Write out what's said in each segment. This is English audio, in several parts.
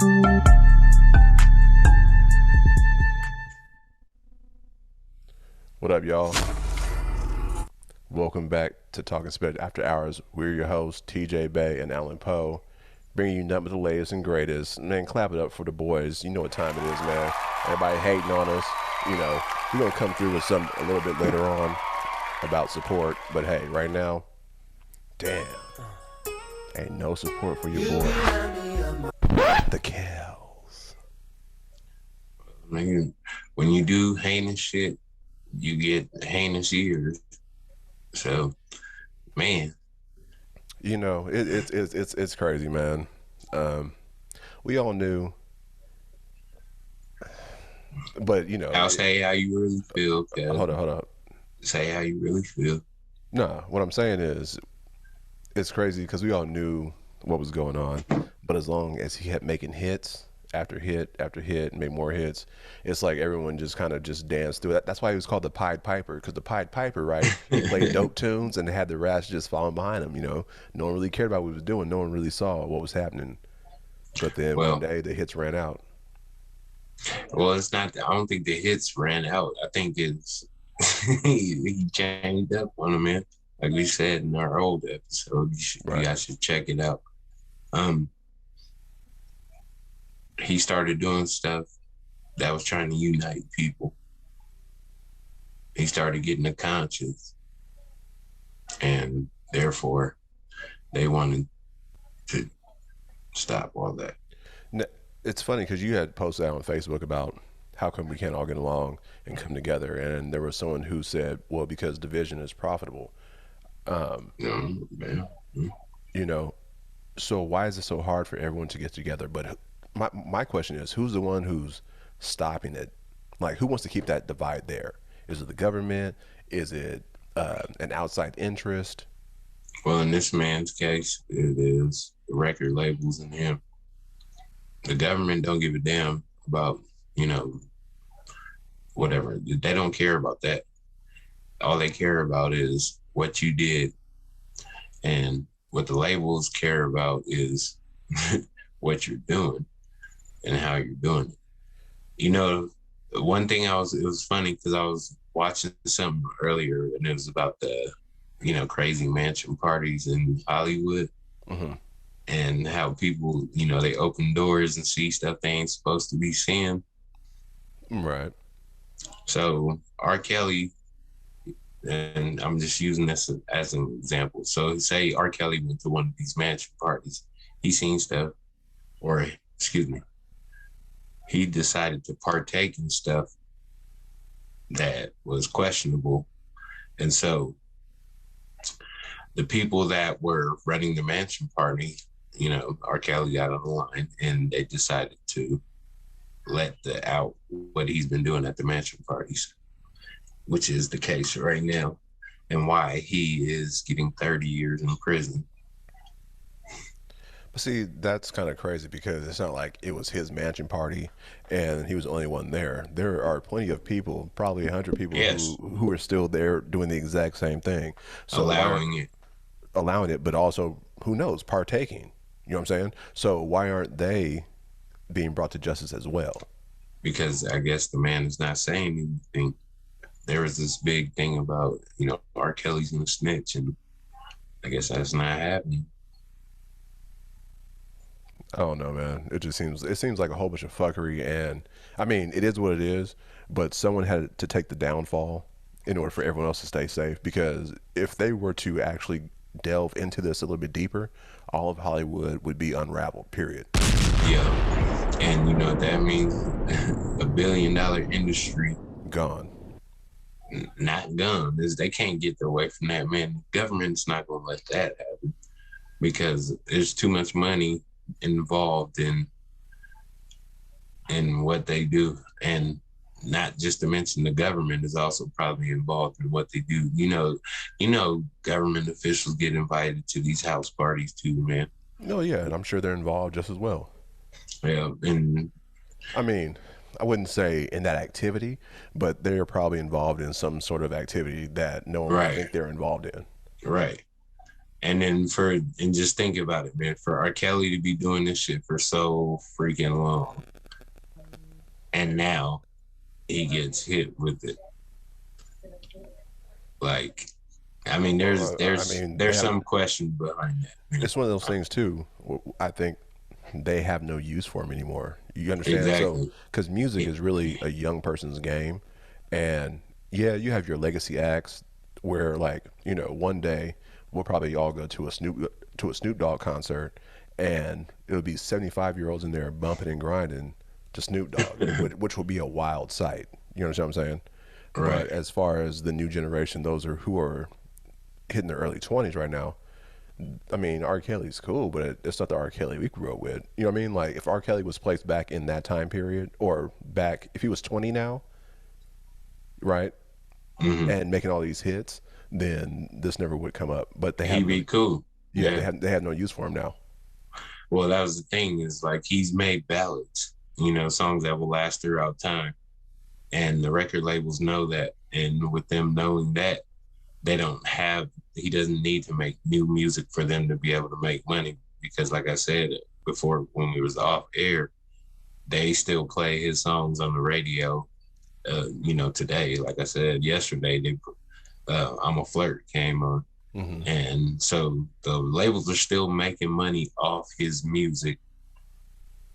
What up, y'all? Welcome back to Talking Sped After Hours. We're your hosts, TJ Bay and Alan Poe, bringing you nothing but the latest and greatest. Man, clap it up for the boys. You know what time it is, man. Everybody hating on us. You know, we're going to come through with some a little bit later on about support. But hey, right now, damn, ain't no support for your boy, the Kells. Man, when you do heinous shit, you get heinous ears. So, man, you know, it's crazy, man. We all knew, but you know, I'll say how you really feel. Hold up. Say how you really feel. No, what I'm saying is, it's crazy because we all knew what was going on, but as long as he kept making hits after hit after hit and make more hits, it's like everyone just kind of just danced through it. That's why he was called the Pied Piper, because the Pied Piper, right? He played dope tunes and had the rats just following behind him. You know, no one really cared about what he was doing. No one really saw what was happening. But then one day the hits ran out. Well, it's not. I don't think the hits ran out. I think it's he changed up on him, man. Like we said in our old episode, you guys should check it out. He started doing stuff that was trying to unite people. He started getting the conscience, and therefore, they wanted to stop all that. It's funny because you had posted out on Facebook about how come we can't all get along and come together, and there was someone who said, well, because division is profitable. You know, so why is it so hard for everyone to get together? But my question is, who's the one who's stopping it? Like, who wants to keep that divide there? Is it the government? Is it an outside interest? Well, in this man's case, it is the record labels and him. The government don't give a damn about, you know, whatever. They don't care about that. All they care about is what you did. And what the labels care about is what you're doing and how you're doing it. You know, one thing it was funny because I was watching something earlier and it was about the, you know, crazy mansion parties in Hollywood. Mm-hmm. And how people, you know, they open doors and see stuff they ain't supposed to be seeing. Right. So R. Kelly, and I'm just using this as an example. So say R. Kelly went to one of these mansion parties. He seen stuff, or excuse me, he decided to partake in stuff that was questionable. And so the people that were running the mansion party, you know, R. Kelly got on the line and they decided to let out what he's been doing at the mansion parties, which is the case right now, and why he is getting 30 years in prison. But see, that's kind of crazy because it's not like it was his mansion party and he was the only one there. There are plenty of people, probably 100 people who are still there doing the exact same thing. So allowing it, but also, who knows, partaking. You know what I'm saying? So why aren't they being brought to justice as well? Because I guess the man is not saying anything. There was this big thing about, you know, R. Kelly's gonna snitch, and I guess that's not happening. I don't know, man. It seems like a whole bunch of fuckery, and I mean, it is what it is, but someone had to take the downfall in order for everyone else to stay safe, because if they were to actually delve into this a little bit deeper, all of Hollywood would be unraveled, period. Yeah. And you know what that means? $1 billion industry gone. Not gone. They can't get away from that, man. The government's not gonna let that happen because there's too much money involved in what they do. And not just to mention the government is also probably involved in what they do. You know, government officials get invited to these house parties too, man. Oh yeah, and I'm sure they're involved just as well. Yeah, and I mean, I wouldn't say in that activity, but they're probably involved in some sort of activity that no one would think they're involved in. Right. And then and just think about it, man. For R. Kelly to be doing this shit for so freaking long, and now he gets hit with it. Like, I mean, there's Well, I there's mean, they there's have. some question behind that, man. It's one of those things too. I think they have no use for him anymore. You understand? So, Exactly. because music It, is really a young person's game, and yeah, you have your legacy acts where, like, one day we'll probably all go to a Snoop Dogg concert, and it'll be 75-year-olds in there bumping and grinding to Snoop Dogg, which will be a wild sight. You understand what I'm saying? But right. as far as the new generation, those are who are hitting their early 20s right now. I mean, R. Kelly's cool, but it's not the R. Kelly we grew up with. You know what I mean? Like, if R. Kelly was placed back in that time period, or back, if he was 20 now, right, Hmm. and making all these hits, then this never would come up. But they He have no, be cool. yeah, Yeah. they had no use for him now. Well, that was the thing is like he's made ballads, songs that will last throughout time. And the record labels know that. And with them knowing that, they don't have, he doesn't need to make new music for them to be able to make money. Because, like I said before, when we was off air, they still play his songs on the radio. Today, like I said yesterday, "I'm a Flirt" came on, Hmm. and so the labels are still making money off his music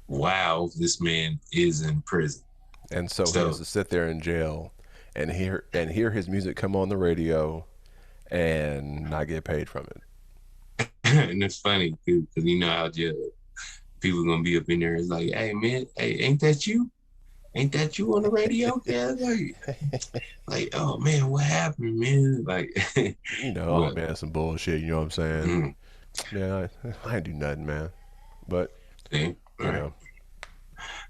while this man is in prison. And so he has So, to sit there in jail and hear his music come on the radio and not get paid from it. and it's funny too, because you know how jail people gonna be up in there. It's like, hey man, hey, ain't that you? Ain't that you on the radio? Yeah, like, oh man, what happened, man? Like, Oh but man, some bullshit. You know what I'm saying? mm, Man, I ain't do nothing, man. But see, you right. know,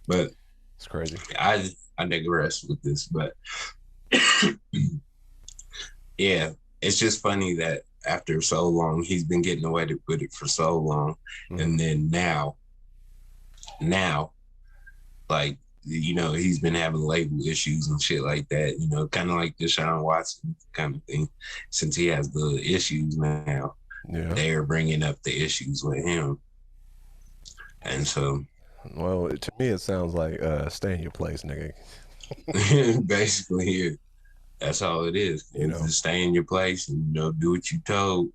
But it's crazy. I digress with this, but yeah, it's just funny that after so long, he's been getting away with it for so long, Hmm. and then now, like he's been having label issues and shit like that. Kind of like Deshaun Watson kind of thing. Since he has the issues now, Yeah. they're bringing up the issues with him, and so Well, to me, it sounds like stay in your place, nigga. basically, that's all it is. You It's know, just stay in your place and do what you told,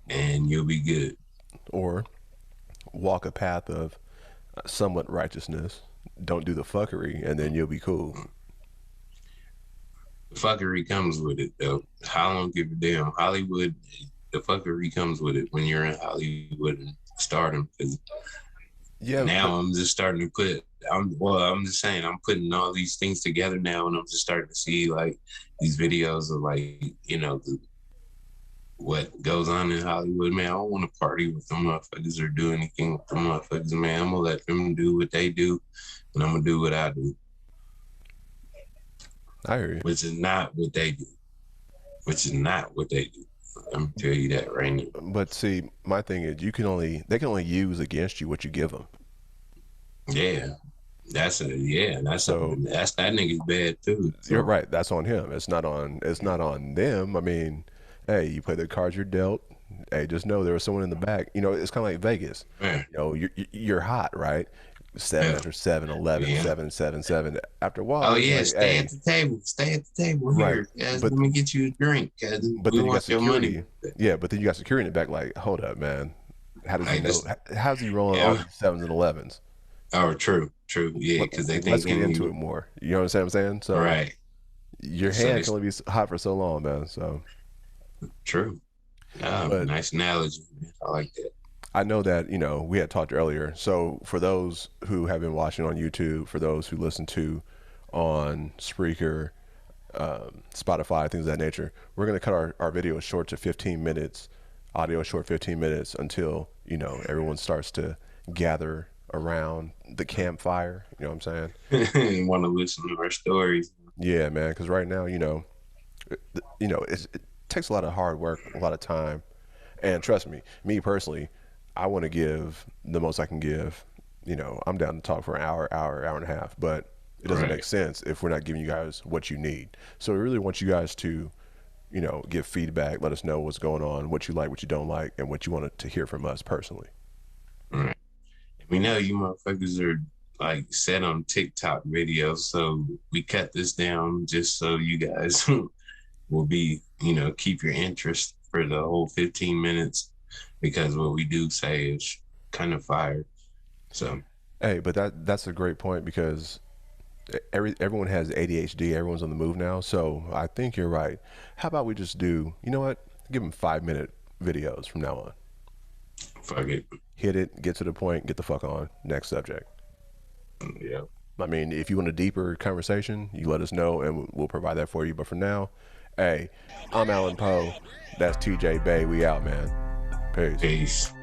and you'll be good. or walk a path of somewhat righteousness. Don't do the fuckery, and then you'll be cool. The fuckery comes with it, though. I don't give a damn. Hollywood, the fuckery comes with it when you're in Hollywood and stardom. Because Yeah, but now I'm just starting to I'm just saying, I'm putting all these things together now, and I'm just starting to see like these videos of like, what goes on in Hollywood, man. I don't want to party with them motherfuckers or do anything with them motherfuckers, man. I'm gonna let them do what they do, and I'm gonna do what I do, I hear you. which is not what they do. Which is not what they do. I'm gonna tell you that right now. But see, my thing is, they can only use against you what you give them. Yeah, that's So something. That nigga's bad too. you're So right. That's on him. It's not on them. I mean, hey, you play the cards you're dealt. Hey, just know there was someone in the back. It's kind of like Vegas. man, You're hot, right? Seven yeah, after seven, 11, yeah. 7, 7, 7. After a Oh while, it's yeah, like, hey, stay at the table right. here, guys. But Let me get you a drink, cause but we then you got want your money. security. Yeah, but then you got security in the back. Like, hold up, man. How does he Like know? this, How's he rolling all yeah. these sevens and 11s? Oh, true, yeah, Let, because they let's get thinking into it you more. You know what I'm saying? So right. your So hand they can only be hot for so long, man. So, true. but Nice analogy. Man. I like that. I know that we had talked earlier. So for those who have been watching on YouTube, for those who listen to on Spreaker, Spotify, things of that nature, we're gonna cut our video short to 15 minutes, audio short 15 minutes until everyone starts to gather around the campfire. You know what I'm saying? Want to listen to our stories? Yeah, man. Because right now, it takes a lot of hard work, a lot of time, and trust me personally, I want to give the most I can give. I'm down to talk for an hour and a half, but it doesn't make Right. sense if we're not giving you guys what you need. So we really want you guys to give feedback, let us know what's going on, what you like, what you don't like, and what you want to hear from us personally. All right. We know you motherfuckers are like set on TikTok videos, so we cut this down just so you guys will be, keep your interest for the whole 15 minutes because what we do say is kind of fire. So, Hey, but that's a great point because everyone has ADHD. Everyone's on the move now, so I think you're right. How about we just do? You know what? Give them 5 minute videos from now on. fuck it. Hit it, get to the point, get the fuck on. Next subject. Yeah. I mean, if you want a deeper conversation, you let us know and we'll provide that for you. But for now, hey, I'm Alan Poe. That's TJ Bay. We out, man. Peace. Peace.